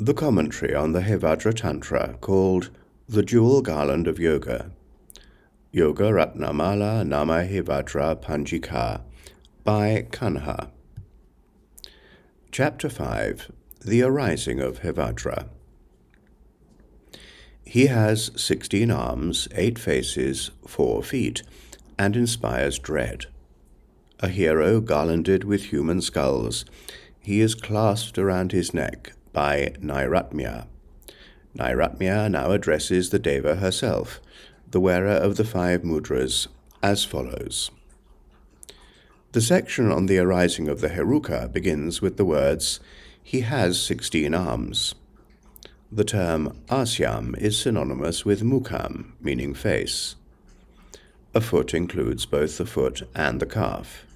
The commentary on the Hevajra Tantra called the Jewel Garland of Yoga, Yoga Ratna Mālā Nāma Hevajra Pañjikā by Kāṇha. Chapter 5. The Arising of Hevajra. He has 16 arms, 8 faces, 4 feet, and inspires dread. A hero garlanded with human skulls, he is clasped around his neck by Nairatmya. Nairatmya now addresses the Deva herself, the wearer of the 5 mudras, as follows. The section on the arising of the Heruka begins with the words, "He has 16 arms." The term asyam is synonymous with mukham, meaning face. A foot includes both the foot and the calf.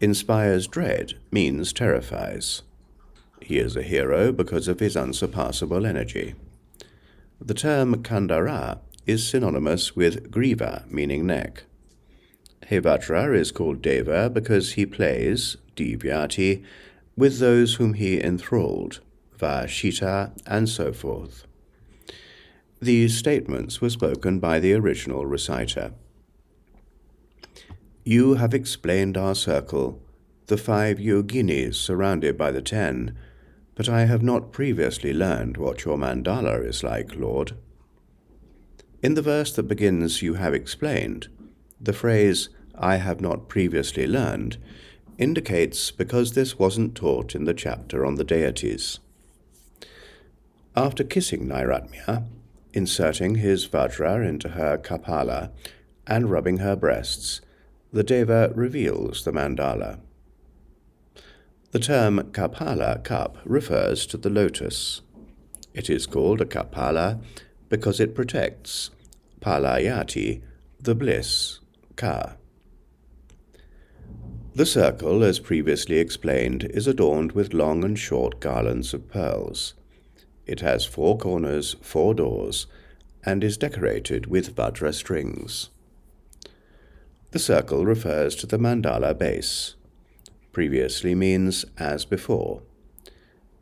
Inspires dread means terrifies. He is a hero because of his unsurpassable energy. The term kandara is synonymous with griva, meaning neck. Hevajra is called Deva because he plays, divyati, with those whom he enthralled, vashita, and so forth. These statements were spoken by the original reciter. You have explained our circle, the 5 yoginis surrounded by the 10, but I have not previously learned what your mandala is like, Lord. In the verse that begins, you have explained, the phrase, I have not previously learned, indicates because this wasn't taught in the chapter on the deities. After kissing Nairatmya, inserting his vajra into her kapala, and rubbing her breasts, the Deva reveals the mandala. The term kapala, cup, refers to the lotus. It is called a kapala because it protects, palayati, the bliss, ka. The circle, as previously explained, is adorned with long and short garlands of pearls. It has 4 corners, 4 doors, and is decorated with vajra strings. The circle refers to the mandala base. Previously means as before.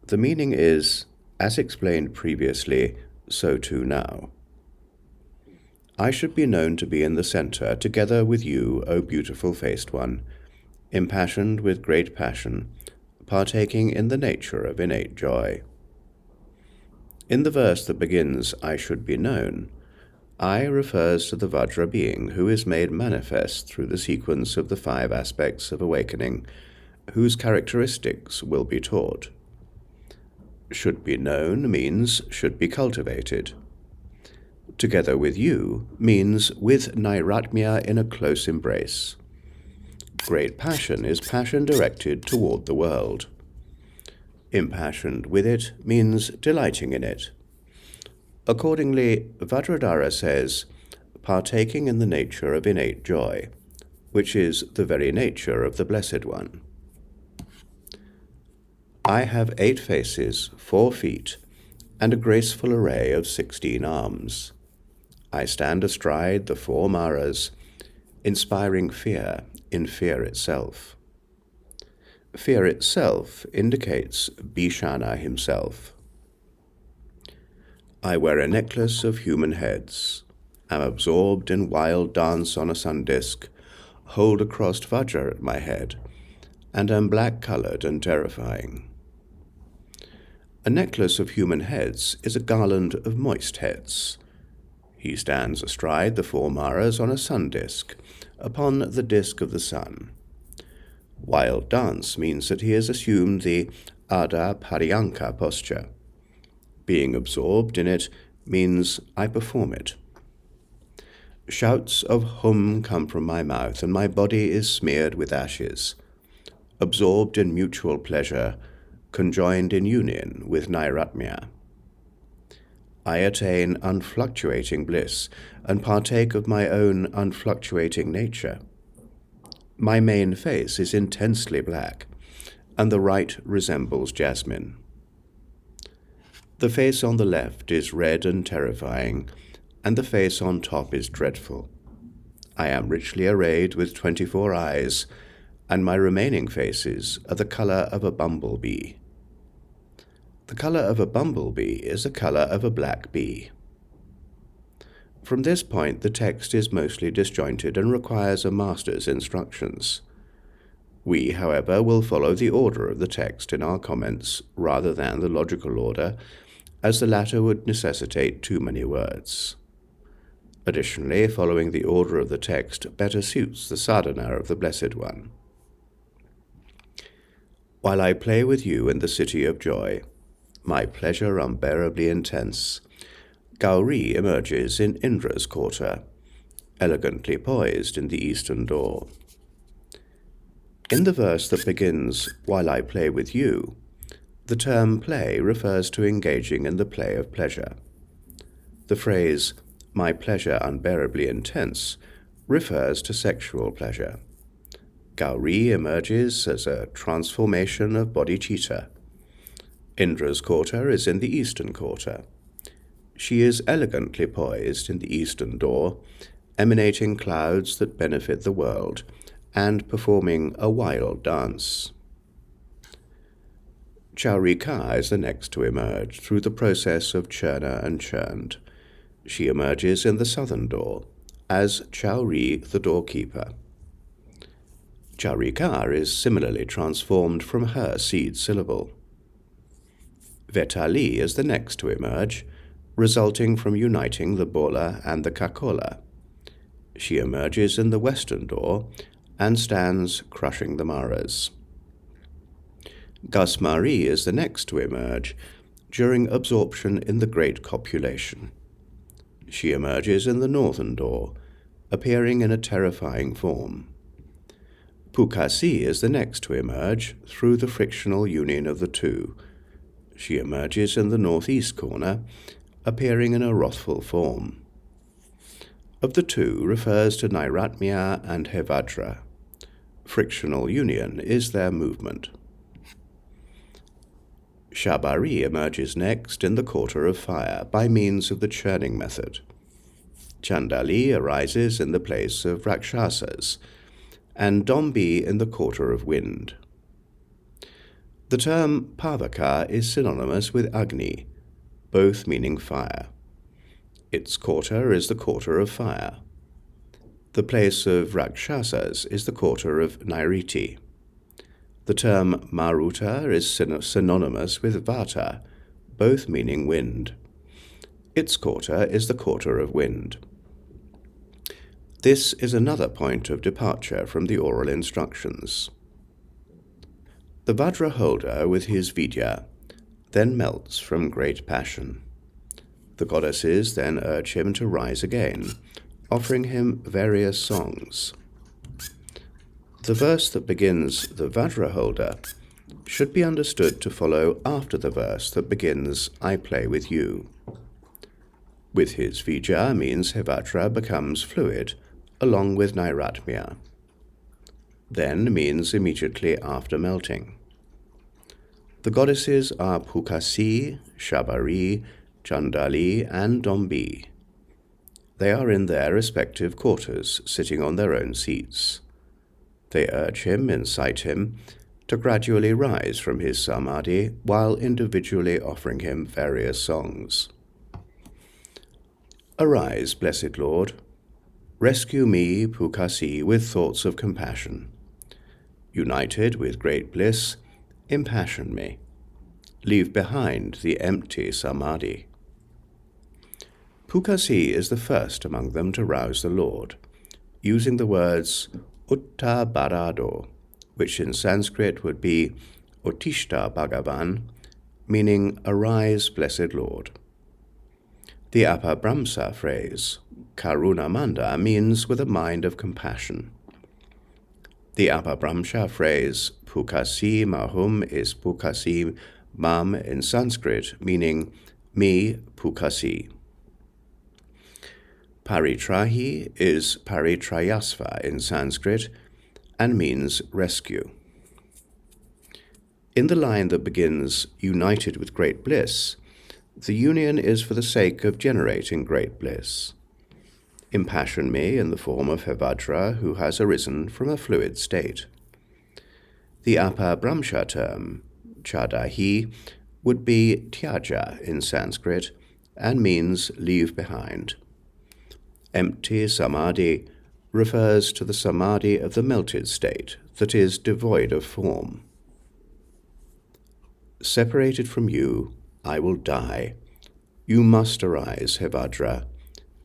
The meaning is, as explained previously, so too now. I should be known to be in the center, together with you, O beautiful-faced one, impassioned with great passion, partaking in the nature of innate joy. In the verse that begins, I should be known, I refers to the Vajra being who is made manifest through the sequence of the 5 aspects of awakening, whose characteristics will be taught. Should be known means should be cultivated. Together with you means with Nairatmya in a close embrace. Great passion is passion directed toward the world. Impassioned with it means delighting in it. Accordingly, Vajradhara says, partaking in the nature of innate joy, which is the very nature of the Blessed One. I have 8 faces, 4 feet, and a graceful array of 16 arms. I stand astride the 4 maras, inspiring fear in fear itself. Fear itself indicates Bhishana himself. I wear a necklace of human heads, am absorbed in wild dance on a sun disk, hold a crossed vajra at my head, and am black-colored and terrifying. A necklace of human heads is a garland of moist heads. He stands astride the 4 maras on a sun disk, upon the disk of the sun. Wild dance means that he has assumed the Adha Pariyanka posture. Being absorbed in it means I perform it. Shouts of hum come from my mouth, and my body is smeared with ashes. Absorbed in mutual pleasure, conjoined in union with Nairatmya. I attain unfluctuating bliss, and partake of my own unfluctuating nature. My main face is intensely black, and the right resembles jasmine. The face on the left is red and terrifying, and the face on top is dreadful. I am richly arrayed with 24 eyes, and my remaining faces are the color of a bumblebee. The color of a bumblebee is the color of a black bee. From this point, the text is mostly disjointed and requires a master's instructions. We, however, will follow the order of the text in our comments rather than the logical order, as the latter would necessitate too many words. Additionally, following the order of the text better suits the sadhana of the Blessed One. While I play with you in the city of joy, my pleasure unbearably intense, Gauri emerges in Indra's quarter, elegantly poised in the eastern door. In the verse that begins, "While I play with you," the term play refers to engaging in the play of pleasure. The phrase, "my pleasure unbearably intense," refers to sexual pleasure. Gauri emerges as a transformation of bodhicitta. Indra's quarter is in the eastern quarter. She is elegantly poised in the eastern door, emanating clouds that benefit the world, and performing a wild dance. Chaurika is the next to emerge through the process of churna and churned. She emerges in the southern door, as Chauri the doorkeeper. Chaurika is similarly transformed from her seed syllable. Vetali is the next to emerge, resulting from uniting the bola and the kakola. She emerges in the western door and stands crushing the maras. Gasmari is the next to emerge during absorption in the great copulation. She emerges in the northern door, appearing in a terrifying form. Pukasi is the next to emerge through the frictional union of the two. She emerges in the northeast corner, appearing in a wrathful form. Of the two refers to Nairatmya and Hevajra. Frictional union is their movement. Shabari emerges next in the quarter of fire by means of the churning method. Chandali arises in the place of Rakshasas, and Dombi in the quarter of wind. The term Pavaka is synonymous with Agni, both meaning fire. Its quarter is the quarter of fire. The place of Rakshasas is the quarter of Nairiti. The term Maruta is synonymous with Vata, both meaning wind. Its quarter is the quarter of wind. This is another point of departure from the oral instructions. The Vajra holder with his vidya then melts from great passion. The goddesses then urge him to rise again, offering him various songs. The verse that begins "the Vajra holder" should be understood to follow after the verse that begins "I play with you." With his vidya means Hevajra becomes fluid, along with Nairatmya. Then means immediately after melting. The goddesses are Pukasi, Shabari, Chandali, and Dombi. They are in their respective quarters, sitting on their own seats. They urge him, incite him, to gradually rise from his samadhi while individually offering him various songs. Arise, blessed Lord. Rescue me, Pukasi, with thoughts of compassion. United with great bliss, impassion me. Leave behind the empty samadhi. Pukasi is the first among them to rouse the Lord, using the words Utta Barado, which in Sanskrit would be Uttishta Bhagavan, meaning Arise, blessed Lord. The Apabramsa phrase, Karuna Manda, means with a mind of compassion. The Apabramsha phrase, Pukasi Mahum, is Pukasi Mam in Sanskrit, meaning me, Pukasi. Paritrahi is Paritrayasva in Sanskrit and means rescue. In the line that begins, united with great bliss, the union is for the sake of generating great bliss. Impassion me in the form of Hevajra, who has arisen from a fluid state. The Apabramsha term, Chadahi, would be tyaja in Sanskrit and means leave behind. Empty samadhi refers to the samadhi of the melted state that is devoid of form. Separated from you, I will die. You must arise, Hevajra.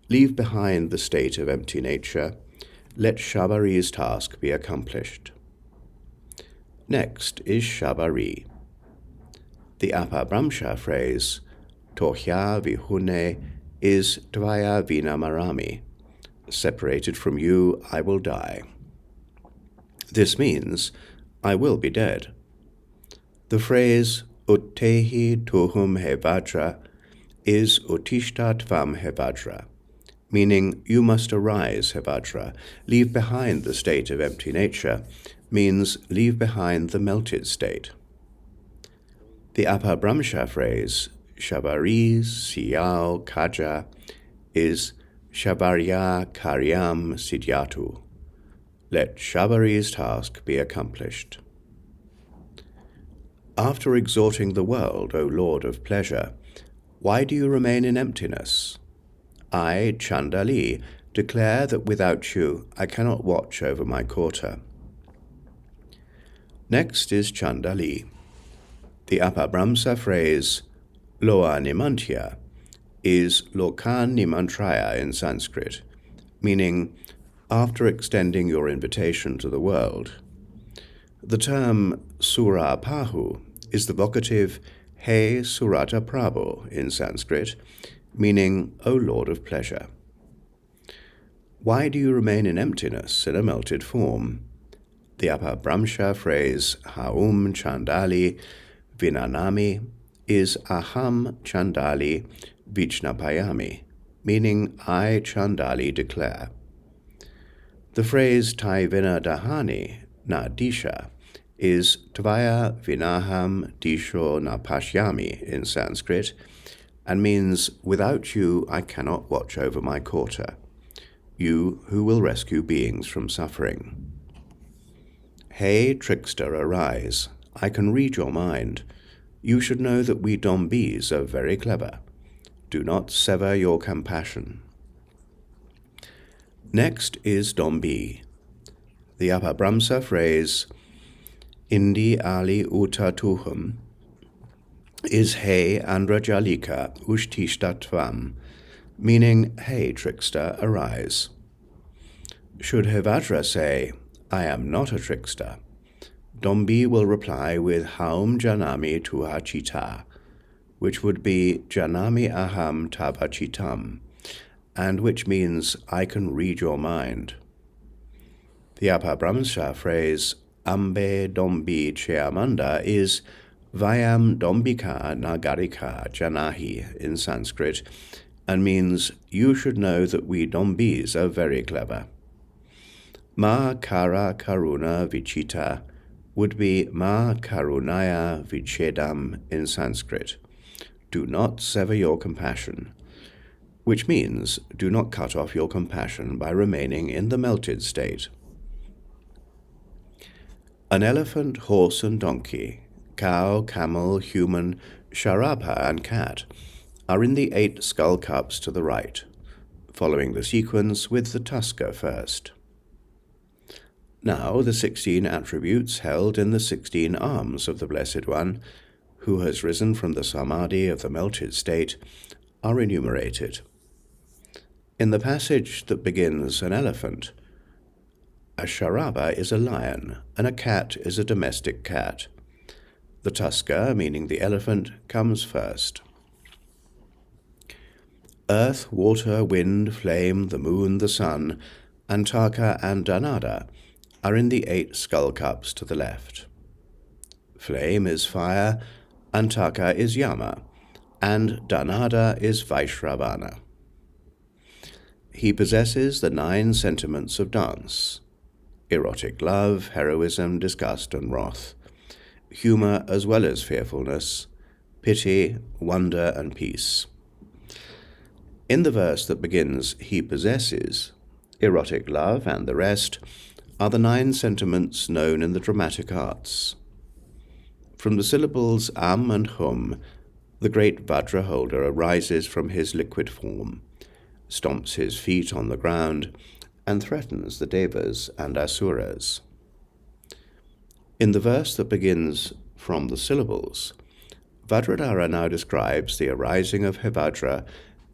Leave behind the state of empty nature. Let Shabari's task be accomplished. Next is Shabari. The Apabramsha phrase, Tohya vihune, is Dvaya vinamarami. Separated from you, I will die. This means, I will be dead. The phrase, Uttehi tuhum Hevajra, is Uttishta tvam Hevajra, meaning you must arise, Hevajra. Leave behind the state of empty nature, means leave behind the melted state. The Apabramsha phrase, Shabari siyao kaja, is Shabarya karyam siddhyatu. Let Shabari's task be accomplished. After exhorting the world, O Lord of pleasure, why do you remain in emptiness? I, Chandali, declare that without you I cannot watch over my quarter. Next is Chandali. The Apabramsa phrase, Loa nimantya, is Lokan nimantraya in Sanskrit, meaning after extending your invitation to the world. The term Sura Pahu is the vocative He Surata Prabhu in Sanskrit, meaning O Lord of pleasure. Why do you remain in emptiness in a melted form? The Apabramsha phrase Haum Chandali Vinanami is Aham Chandali Vijnapayami, meaning I Chandali declare. The phrase Taivina Dahani Na Disha is Tvaya Vinaham Disho Na Pashyami in Sanskrit, and means without you I cannot watch over my quarter, you who will rescue beings from suffering. Hey, trickster, arise. I can read your mind. You should know that we Dombis are very clever. Do not sever your compassion. Next is Dombi. The Apabramsa phrase, Indi ali uta tuhum, is Hey Andrajalika Ushtishtatvam, meaning, Hey, trickster, arise. Should Hevajra say, I am not a trickster, Dombi will reply with Haum Janami Tuha Chita, which would be Janami Aham Tava Chitam, and which means I can read your mind. The Apabramsa phrase Ambe Dombi Cheamanda is Vayam Dombika Nagarika Janahi in Sanskrit, and means you should know that we Dombis are very clever. Ma Kara Karuna Vichita would be Ma Karunaya Vichedam in Sanskrit. Do not sever your compassion, which means do not cut off your compassion by remaining in the melted state. An elephant, horse and donkey, cow, camel, human, sharapa and cat are in the 8 skull cups to the right, following the sequence with the tusker first. Now the 16 attributes held in the 16 arms of the Blessed One, who has risen from the samadhi of the melted state, are enumerated. In the passage that begins an elephant, a sharaba is a lion, and a cat is a domestic cat. The tusker, meaning the elephant, comes first. Earth, water, wind, flame, the moon, the sun, Antaka and Dhanada are in the 8 skull cups to the left. Flame is fire, Antaka is Yama, and Dhanada is Vaishravana. He possesses the 9 sentiments of dance: erotic love, heroism, disgust, and wrath, humor as well as fearfulness, pity, wonder, and peace. In the verse that begins, he possesses, erotic love and the rest are the 9 sentiments known in the dramatic arts. From the syllables am and hum, the great Vajra holder arises from his liquid form, stomps his feet on the ground, and threatens the Devas and Asuras. In the verse that begins from the syllables, Vajradhara now describes the arising of Hevajra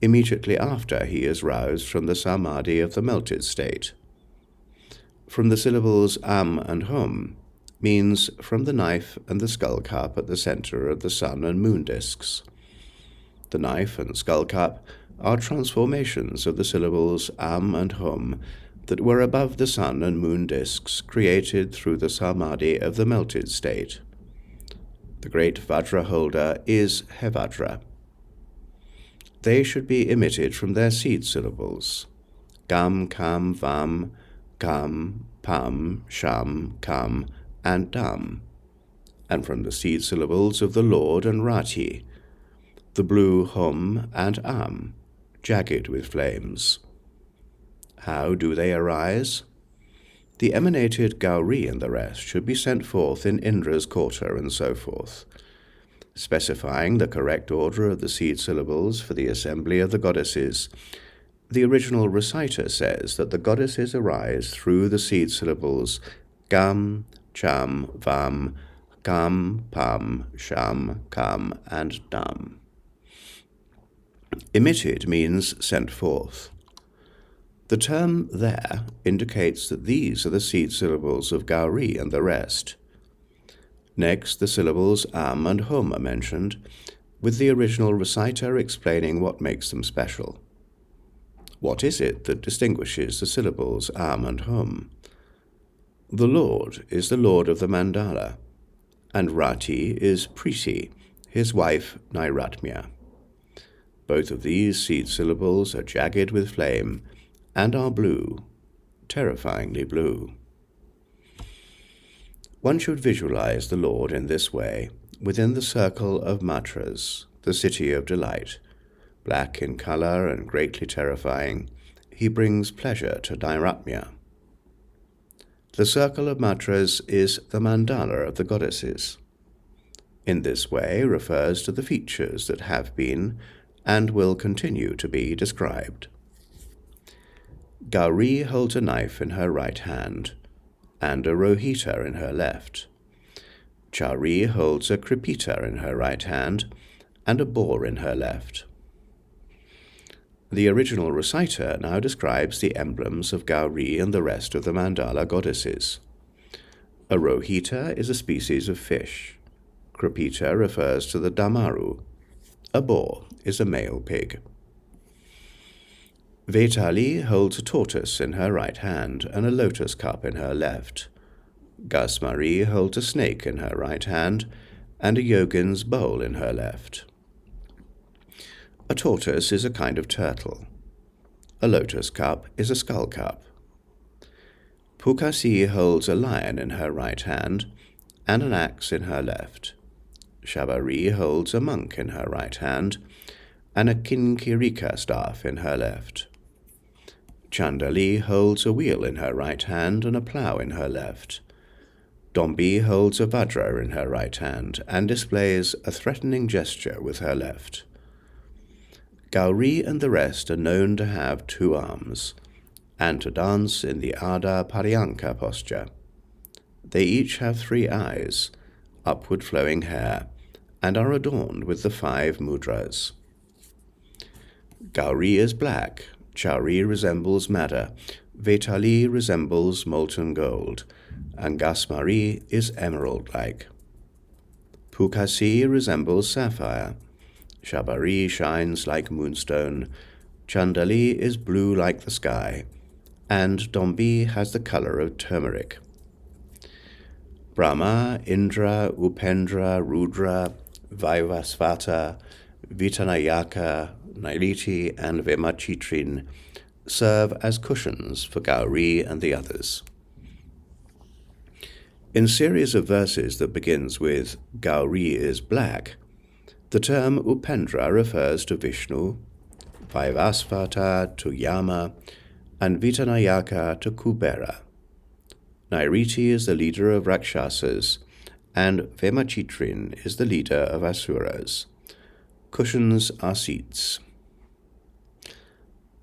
immediately after he is roused from the samadhi of the melted state. From the syllables am and hum means from the knife and the skull cup at the center of the sun and moon discs. The knife and skull cup are transformations of the syllables am and hum that were above the sun and moon discs created through the samadhi of the melted state. The great Vajra holder is Hevajra. They should be emitted from their seed syllables, gam, kam, vam, kam, pam, sham, kam, and dam, and from the seed syllables of the Lord and Rati, the blue hum and am, jagged with flames. How do they arise? The emanated Gauri and the rest should be sent forth in Indra's quarter and so forth, specifying the correct order of the seed syllables for the assembly of the goddesses. The original reciter says that the goddesses arise through the seed syllables gam, cham, vam, kam, pam, sham, kam, and dam. Emitted means sent forth. The term there indicates that these are the seed syllables of Gauri and the rest. Next, the syllables am and hum are mentioned, with the original reciter explaining what makes them special. What is it that distinguishes the syllables am and hum? The Lord is the Lord of the mandala, and Rati is Priti, his wife Nairatmya. Both of these seed syllables are jagged with flame and are blue, terrifyingly blue. One should visualize the Lord in this way, within the circle of matras, the city of delight. Black in color and greatly terrifying, he brings pleasure to Nairatmya. The circle of matras is the mandala of the goddesses. In this way refers to the features that have been and will continue to be described. Gauri holds a knife in her right hand and a rohita in her left. Chari holds a kripita in her right hand and a boar in her left. The original reciter now describes the emblems of Gauri and the rest of the mandala goddesses. A rohita is a species of fish. Kripita refers to the damaru. A boar is a male pig. Vetali holds a tortoise in her right hand and a lotus cup in her left. Gasmari holds a snake in her right hand and a yogin's bowl in her left. A tortoise is a kind of turtle. A lotus cup is a skull cup. Pukasi holds a lion in her right hand and an axe in her left. Shabari holds a monk in her right hand and a kinkirika staff in her left. Chandali holds a wheel in her right hand and a plough in her left. Dombi holds a vajra in her right hand and displays a threatening gesture with her left. Gauri and the rest are known to have 2 arms, and to dance in the Ardha Paryanka posture. They each have 3 eyes, upward flowing hair, and are adorned with the 5 mudras. Gauri is black, Chari resembles madder, Vetali resembles molten gold, and Gasmari is emerald-like. Pukasi resembles sapphire, Shabari shines like moonstone, Chandali is blue like the sky, and Dombi has the color of turmeric. Brahma, Indra, Upendra, Rudra, Vaivasvata, Vitanayaka, Nailiti, and Vemachitrin serve as cushions for Gauri and the others. In series of verses that begins with Gauri is black, the term Upendra refers to Vishnu, Vaivasvata to Yama, and Vitanayaka to Kubera. Nairiti is the leader of Rakshasas, and Vemachitrin is the leader of asuras. Cushions are seats.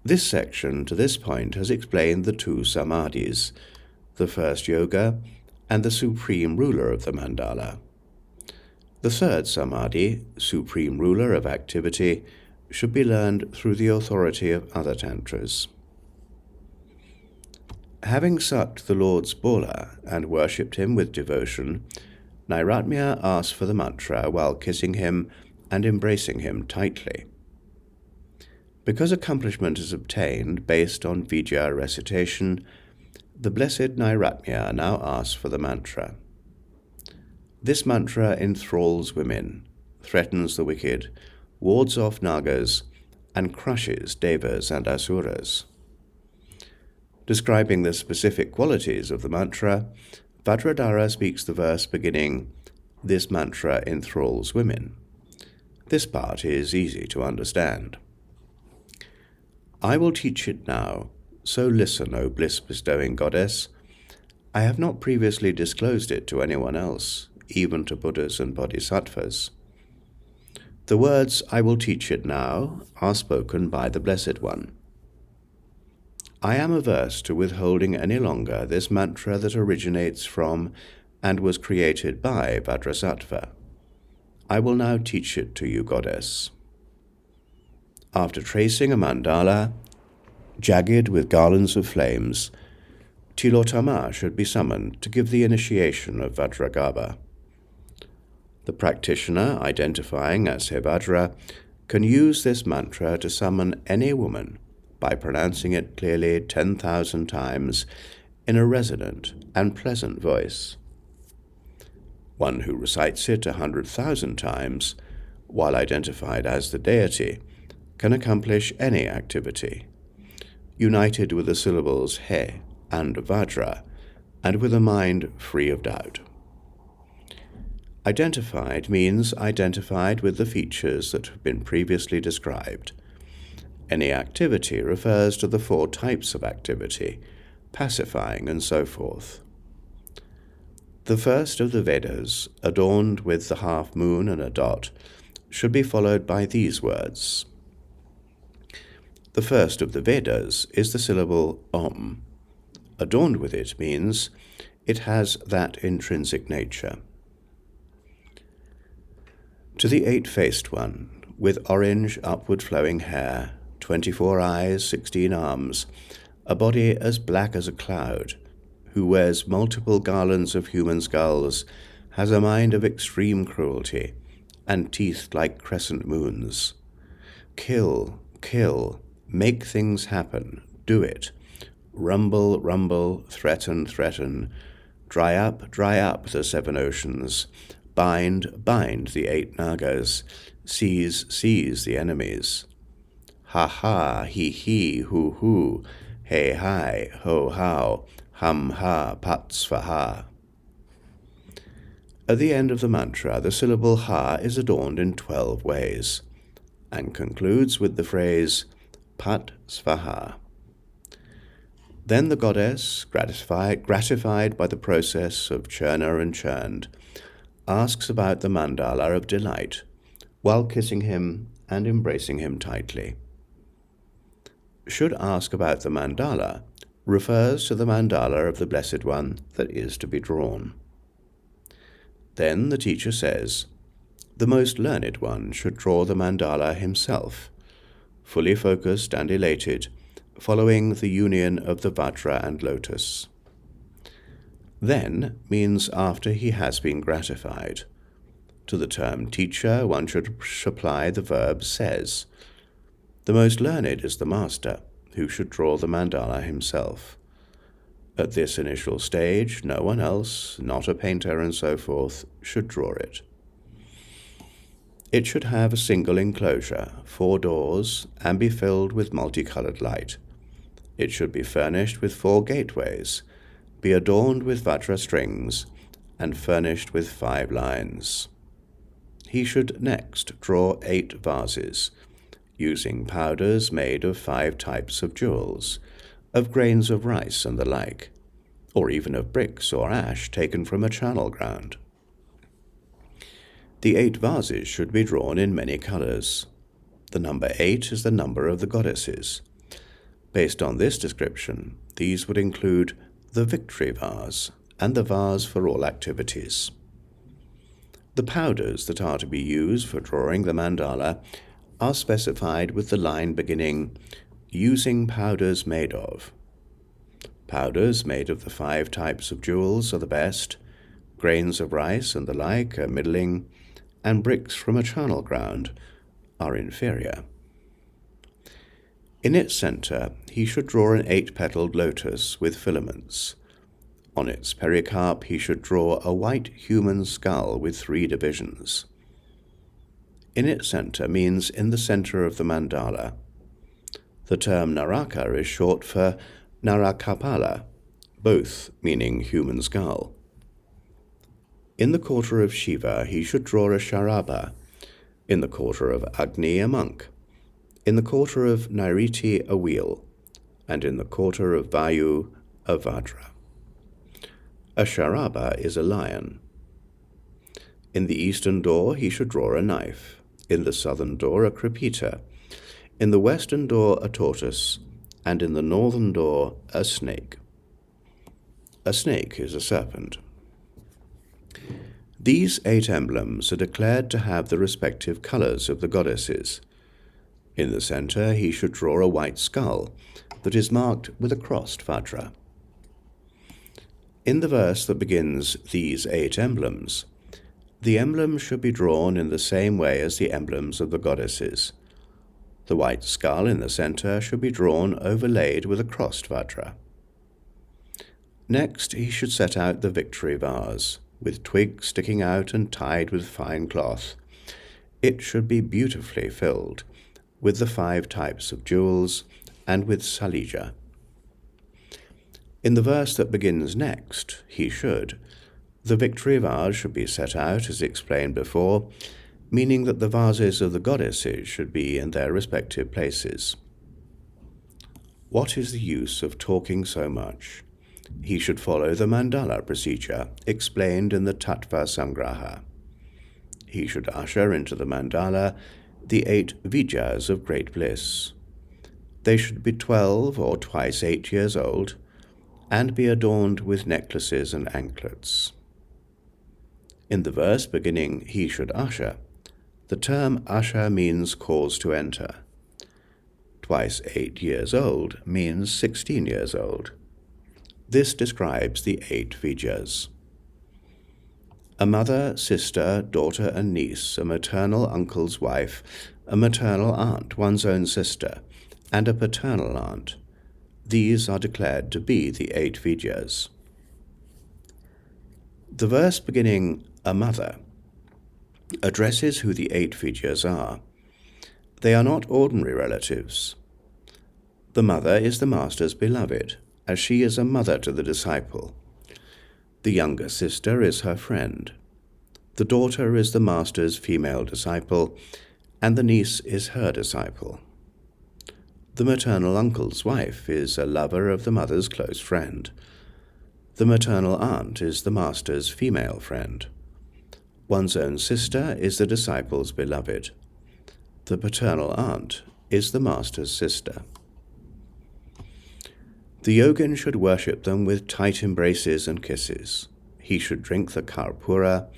This section to this point has explained the two samadhis, the first yoga and the supreme ruler of the mandala. The third samadhi, supreme ruler of activity, should be learned through the authority of other tantras. Having sucked the Lord's bola and worshipped him with devotion, Nairatmya asks for the mantra while kissing him and embracing him tightly. Because accomplishment is obtained based on Vijaya recitation, the blessed Nairatmya now asks for the mantra. This mantra enthralls women, threatens the wicked, wards off nagas, and crushes devas and asuras. Describing the specific qualities of the mantra, Vajradhara speaks the verse beginning, "This mantra enthralls women." This part is easy to understand. I will teach it now, so listen, O bliss-bestowing goddess. I have not previously disclosed it to anyone else, even to Buddhas and Bodhisattvas. The words, "I will teach it now," are spoken by the Blessed One. I am averse to withholding any longer this mantra that originates from and was created by Vajrasattva. I will now teach it to you, goddess. After tracing a mandala, jagged with garlands of flames, Tilottama should be summoned to give the initiation of Vajragarbha. The practitioner, identifying as Hevajra, can use this mantra to summon any woman by pronouncing it clearly 10,000 times in a resonant and pleasant voice. One who recites it 100,000 times, while identified as the deity, can accomplish any activity, united with the syllables He and Vajra, and with a mind free of doubt. Identified means identified with the features that have been previously described. Any activity refers to the 4 types of activity, pacifying and so forth. The first of the Vedas, adorned with the half moon and a dot, should be followed by these words. The first of the Vedas is the syllable Om. Adorned with it means it has that intrinsic nature. To the 8-faced one, with orange upward flowing hair, 24 eyes, 16 arms, a body as black as a cloud, who wears multiple garlands of human skulls, has a mind of extreme cruelty, and teeth like crescent moons. Kill, kill, make things happen, do it. Rumble, rumble, threaten, threaten. Dry up the 7 oceans. Bind, bind the 8 nagas. Seize, seize the enemies. Ha ha, he, hu, hey, hi, ho, how, hum, ha, pat, svaha. At the end of the mantra, the syllable ha is adorned in 12 ways, and concludes with the phrase pat, svaha. Then the goddess, gratified by the process of churner and churned, asks about the mandala of delight, while kissing him and embracing him tightly. Should ask about the mandala refers to the mandala of the Blessed One that is to be drawn. Then the teacher says, the most learned one should draw the mandala himself, fully focused and elated, following the union of the Vajra and lotus. Then means after he has been gratified. To the term teacher, one should supply the verb says. The most learned is the master, who should draw the mandala himself. At this initial stage, no one else, not a painter and so forth, should draw it. It should have a single enclosure, 4 doors, and be filled with multicolored light. It should be furnished with 4 gateways, be adorned with Vajra strings, and furnished with 5 lines. He should next draw 8 vases, using powders made of 5 types of jewels, of grains of rice and the like, or even of bricks or ash taken from a charnel ground. The 8 vases should be drawn in many colors. The number 8 is the number of the goddesses. Based on this description, these would include the victory vase and the vase for all activities. The powders that are to be used for drawing the mandala are specified with the line beginning, "using powders made of." Powders made of the 5 types of jewels are the best, grains of rice and the like are middling, and bricks from a charnel ground are inferior. In its center, he should draw an 8-petaled lotus with filaments. On its pericarp, he should draw a white human skull with 3 divisions. In its center means in the center of the mandala. The term naraka is short for narakapala, both meaning human skull. In the quarter of Shiva, he should draw a sharabha. In the quarter of Agni, a monk. In the quarter of Nairiti, a wheel. And in the quarter of Vayu, a vajra. A sharabha is a lion. In the eastern door, he should draw a knife. In the southern door, a kripita. In the western door, a tortoise. And in the northern door, a snake. A snake is a serpent. These 8 emblems are declared to have the respective colors of the goddesses. In the center, he should draw a white skull that is marked with a crossed vajra. In the verse that begins, "these 8 emblems," the emblems should be drawn in the same way as the emblems of the goddesses. The white skull in the center should be drawn overlaid with a crossed vajra. Next, he should set out the victory vase, with twigs sticking out and tied with fine cloth. It should be beautifully filled with the 5 types of jewels and with salija. In the verse that begins next, the victory vase should be set out as explained before, meaning that the vases of the goddesses should be in their respective places. What is the use of talking so much? He should follow the mandala procedure explained in the Tattva Samgraha. He should usher into the mandala the 8 vijas of great bliss. They should be 12 or twice 8 years old and be adorned with necklaces and anklets. In the verse beginning, "he should usher," the term usher means cause to enter. Twice 8 years old means 16 years old. This describes the 8 vijas. A mother, sister, daughter and niece, a maternal uncle's wife, a maternal aunt, one's own sister, and a paternal aunt. These are declared to be the 8 vijas. The verse beginning, "a mother," addresses who the 8 vijas are. They are not ordinary relatives. The mother is the master's beloved, as she is a mother to the disciple. The younger sister is her friend. The daughter is the master's female disciple, and the niece is her disciple. The maternal uncle's wife is a lover of the mother's close friend. The maternal aunt is the master's female friend. One's own sister is the disciple's beloved. The paternal aunt is the master's sister. The yogin should worship them with tight embraces and kisses. He should drink the karpura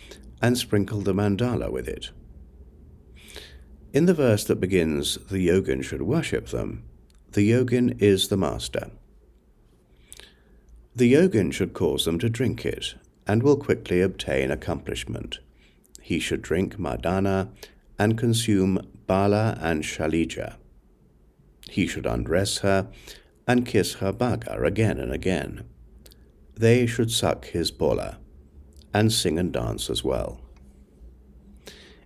and sprinkle the mandala with it. In the verse that begins, "the yogin should worship them," the yogin is the master. The yogin should cause them to drink it, and will quickly obtain accomplishment. He should drink madana and consume bala and shalija. He should undress her and kiss her bhaga again and again. They should suck his bola, and sing and dance as well.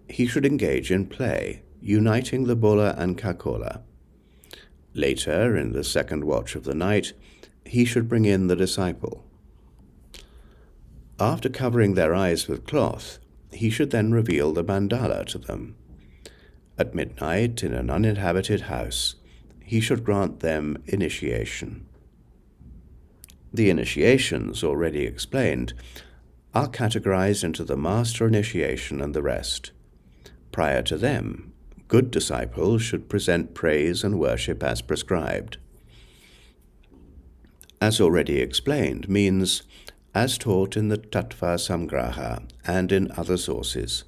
He should engage in play, uniting the bola and kakola. Later, in the second watch of the night, he should bring in the disciple. After covering their eyes with cloth, he should then reveal the mandala to them. At midnight, in an uninhabited house, he should grant them initiation. The initiations, already explained, are categorized into the master initiation and the rest. Prior to them, good disciples should present praise and worship as prescribed. As already explained, means as taught in the Tattva Samgraha and in other sources.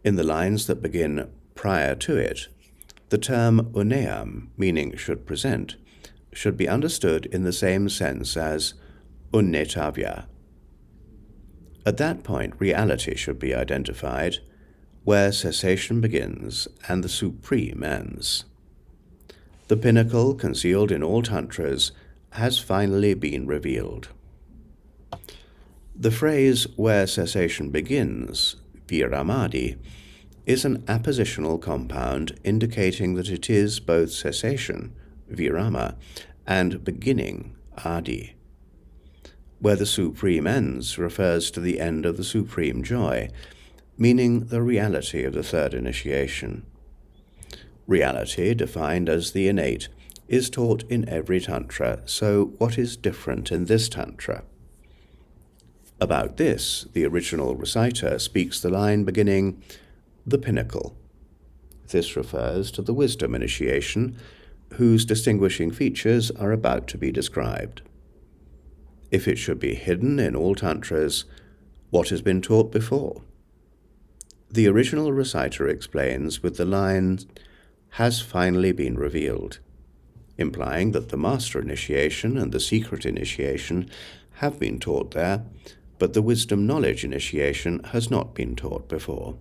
In the lines that begin prior to it, the term unnayam, meaning should present, should be understood in the same sense as unnetavya. At that point, reality should be identified, where cessation begins and the supreme ends. The pinnacle concealed in all tantras has finally been revealed. The phrase where cessation begins, viramadi, is an appositional compound indicating that it is both cessation, virama, and beginning, adi. Where the supreme ends refers to the end of the supreme joy, meaning the reality of the third initiation. Reality, defined as the innate, is taught in every tantra, so what is different in this tantra? About this, the original reciter speaks the line beginning, the pinnacle. This refers to the wisdom initiation, whose distinguishing features are about to be described. If it should be hidden in all tantras, what has been taught before? The original reciter explains with the line, has finally been revealed, implying that the master initiation and the secret initiation have been taught there, but the wisdom knowledge initiation has not been taught before.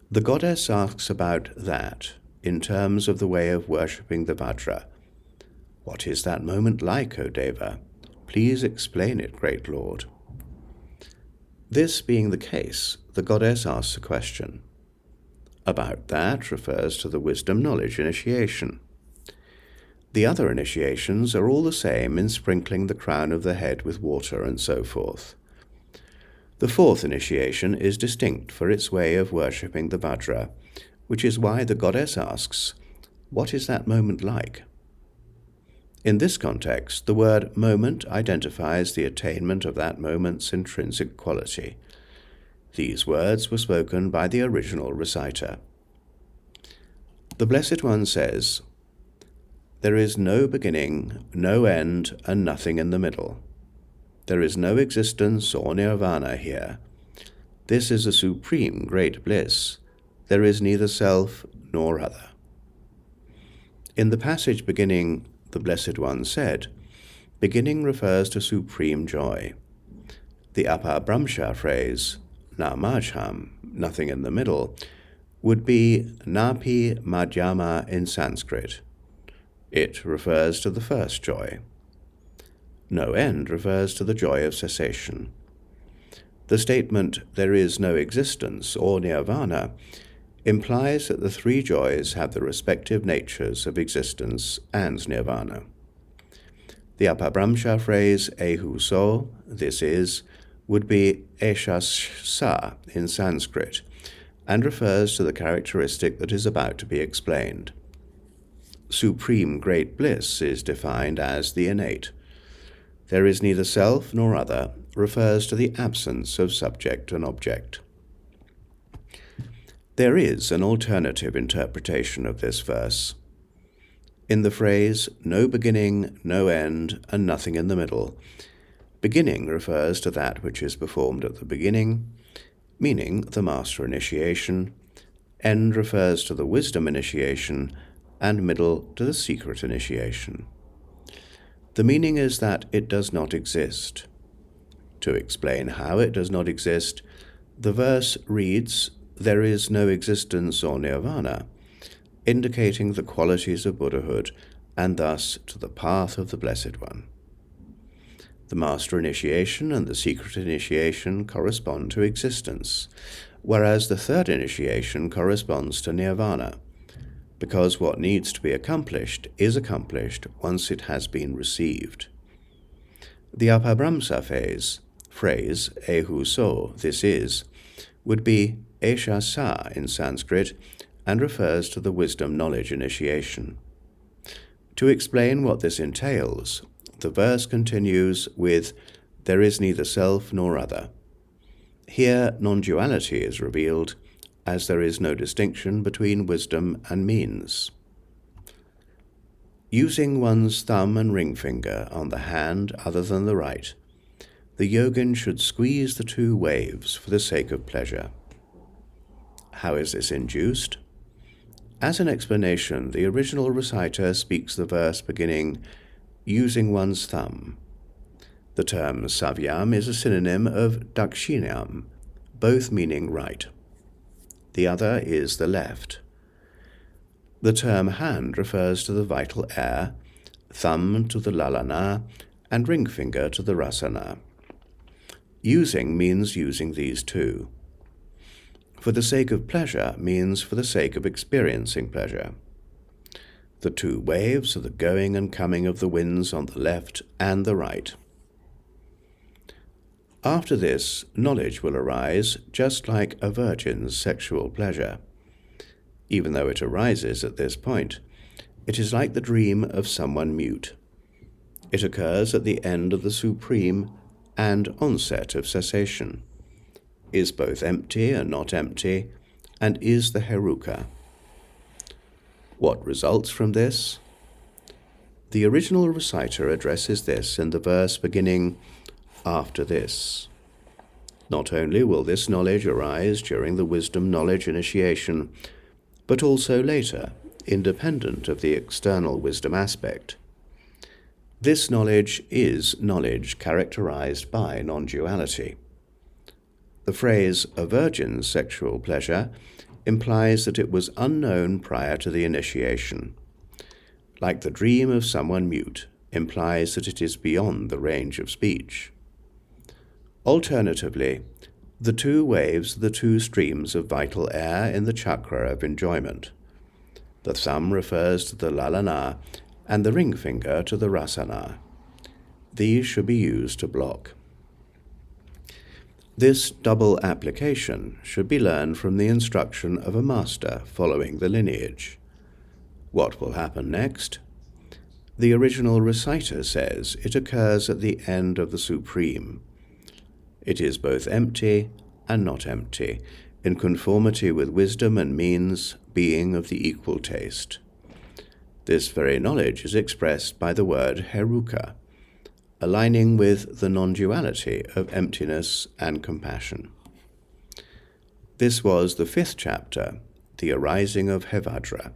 The goddess asks about that in terms of the way of worshipping the Vajra. What is that moment like, O Deva? Please explain it, great Lord. This being the case, the goddess asks a question. About that refers to the wisdom knowledge initiation. The other initiations are all the same in sprinkling the crown of the head with water and so forth. The fourth initiation is distinct for its way of worshipping the Vajra, which is why the goddess asks, what is that moment like? In this context, the word moment identifies the attainment of that moment's intrinsic quality. These words were spoken by the original reciter. The Blessed One says, there is no beginning, no end, and nothing in the middle. There is no existence or nirvana here. This is a supreme great bliss. There is neither self nor other. In the passage beginning, the Blessed One said, beginning refers to supreme joy. The apabhramsha phrase, nāmajham, nothing in the middle, would be napi madhyama in Sanskrit. It refers to the first joy. No end refers to the joy of cessation. The statement, there is no existence or nirvana, implies that the three joys have the respective natures of existence and nirvana. The apabhramsha phrase, ehu so, this is, would be esha sa in Sanskrit, and refers to the characteristic that is about to be explained. Supreme great bliss is defined as the innate. There is neither self nor other refers to the absence of subject and object. There is an alternative interpretation of this verse. In the phrase, no beginning, no end, and nothing in the middle, beginning refers to that which is performed at the beginning, meaning the master initiation, end refers to the wisdom initiation, and middle to the secret initiation. The meaning is that it does not exist. To explain how it does not exist, the verse reads, there is no existence or nirvana, indicating the qualities of Buddhahood and thus to the path of the Blessed One. The master initiation and the secret initiation correspond to existence, whereas the third initiation corresponds to nirvana, because what needs to be accomplished is accomplished once it has been received. The apabhramsa phrase, ehu so, this is, would be esha sa in Sanskrit and refers to the wisdom knowledge initiation. To explain what this entails, the verse continues with, there is neither self nor other. Here non-duality is revealed, as there is no distinction between wisdom and means. Using one's thumb and ring finger on the hand other than the right, the yogin should squeeze the two waves for the sake of pleasure. How is this induced? As an explanation, the original reciter speaks the verse beginning, using one's thumb. The term savyam is a synonym of dakshinam, both meaning right. The other is the left. The term hand refers to the vital air, thumb to the lalana, and ring finger to the rasana. Using means using these two. For the sake of pleasure means for the sake of experiencing pleasure. The two waves are the going and coming of the winds on the left and the right. After this, knowledge will arise, just like a virgin's sexual pleasure. Even though it arises at this point, it is like the dream of someone mute. It occurs at the end of the supreme and onset of cessation, is both empty and not empty, and is the heruka. What results from this? The original reciter addresses this in the verse beginning, after this. Not only will this knowledge arise during the wisdom knowledge initiation, but also later, independent of the external wisdom aspect. This knowledge is knowledge characterized by non-duality. The phrase, a virgin's sexual pleasure, implies that it was unknown prior to the initiation. Like the dream of someone mute, implies that it is beyond the range of speech. Alternatively, the two waves are the two streams of vital air in the chakra of enjoyment. The thumb refers to the lalana, and the ring finger to the rasana. These should be used to block. This double application should be learned from the instruction of a master following the lineage. What will happen next? The original reciter says it occurs at the end of the supreme. It is both empty and not empty, in conformity with wisdom and means, being of the equal taste. This very knowledge is expressed by the word heruka, aligning with the non-duality of emptiness and compassion. This was the 5th chapter, the Arising of Hevajra.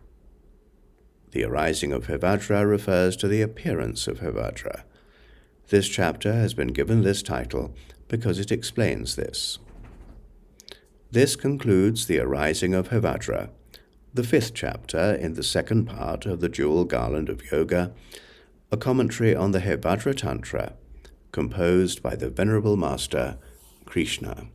The Arising of Hevajra refers to the appearance of Hevajra. This chapter has been given this title because it explains this. This concludes the Arising of Hevajra, the 5th chapter in the 2nd part of the Jewel Garland of Yoga, a commentary on the Hevajra Tantra, composed by the Venerable Master Kṛṣṇa.